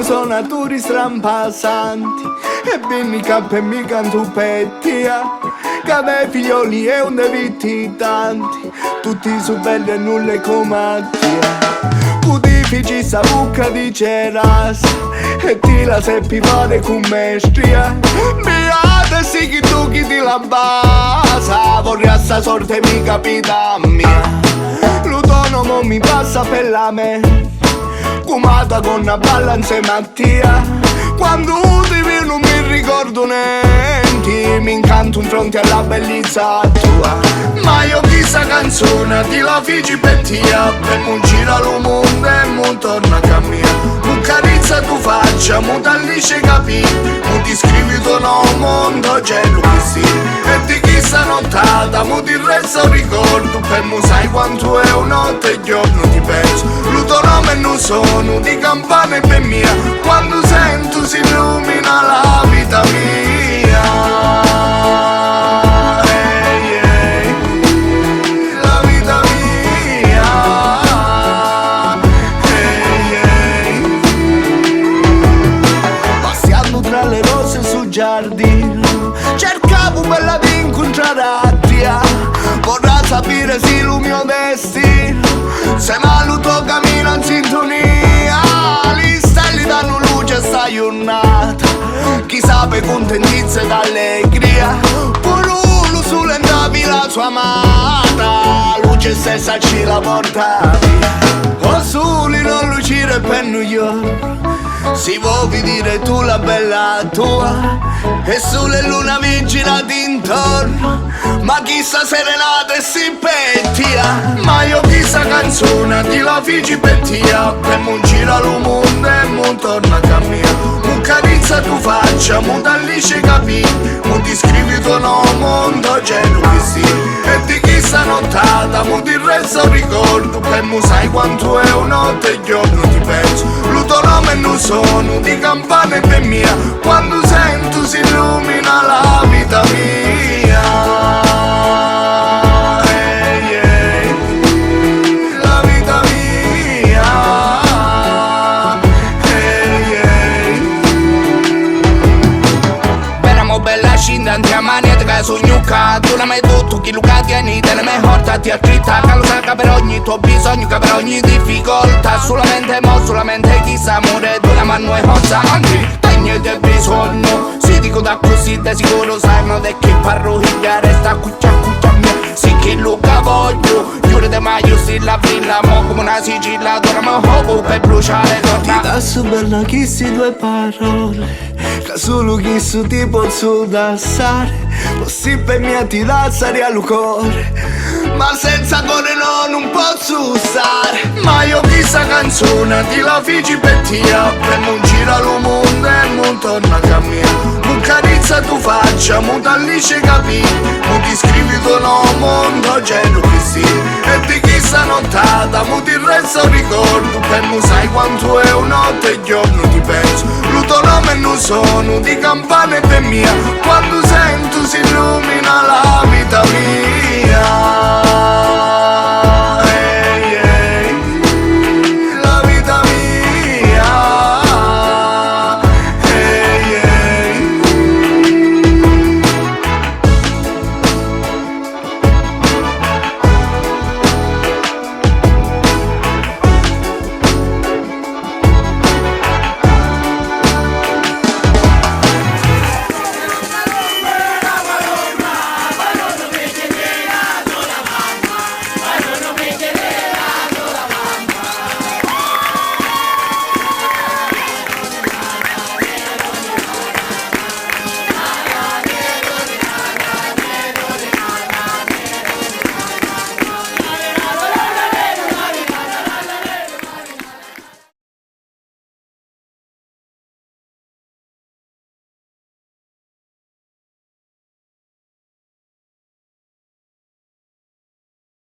suonatori strampasanti e vinni capo e mi canto pettia. Cave figlioli e un vitti tanti, tutti su belli e nulle comattia. Udifici sa bucca di ceras e ti la seppi fare con mestria. Beata sì che tu chi ti la basa, vorrei sta sorte mi capita mia. L'autonomo mi passa per la me, fumata con una balla insieme a tia. Quando ti vedo non mi ricordo niente, mi incanto in fronte alla bellezza tua. Ma io questa canzone ti la feci per tia, per non gira lo mondo e non torna a camminare. Un carezza tu faccia, mo t'allisce capì, mo ti scrivi tuo nome, mondo cielo che sì. E di questa nottata, mo ti resta un ricordo, per mo sai quanto è una notte e giorno ti penso. Lo tuo nome non sono di campane per mia, quando sento si illumina la vita mia. La vita mia. Passando tra le rose sul giardino, cercavo quella di incontrare a Tia. Vorrà sapere se il mio destino, se mai il tuo cammino in sintonia. Gli stelle danno luce a sta giornata, chi sape contentizia ed allegria. Pure uno sull'entravi la sua amata, luce stessa ci la porta via. O soli non lucire per New York, si vuoi dire tu la bella tua, e sulle luna vigila d'intorno, ma chissà serenata e si pettia. Ma io questa canzone ti la feci per tia, per non gira lo mondo e non torna a camminare. Un carezza tu faccia, mo t'allisce capì, mo ti scrivi tuo nome, mondo cielo che sì. E di questa nottata, mo ti resta un ricordo, per mo sai quanto è una notte e giorno ti penso. Lo tuo nome non sono di campane per mia, quando sento si illumina la vita mia. La vita mia. Veramo bella scindante a magnetica su gnucca, tu la mai tutto chi Luca tieni delle mie horta ti attritta. Che lo sa che per ogni tuo bisogno, che per ogni difficoltà, solamente mo, solamente chissà amore, tu la mano è cosa, anzi niente bisogno. Si dico da così da sicuro sanno de che parrucchia resta cuccia mia. Sì che Luca voglio, giuro de maio si la villa, mo come una sigilla d'ora ma hobo per bruciare torna. Ti tasso bella chi si due parole, che solo chi su ti posso dassare, così per mia ti lassare al cuore, ma senza cuore no, non posso usare. Ma io questa canzone ti la feci per tia, per non gira lo mondo e non torna a camminare. Un carezza tu faccia, mo t'allisce capì, mo ti scrivi tuo nome, mondo cielo che sì. E di questa nottata, mo ti resta un ricordo, per mo sai quanto è una notte e giorno ti penso. Lo tuo nome non sono di campane per mia, quando sento si illumina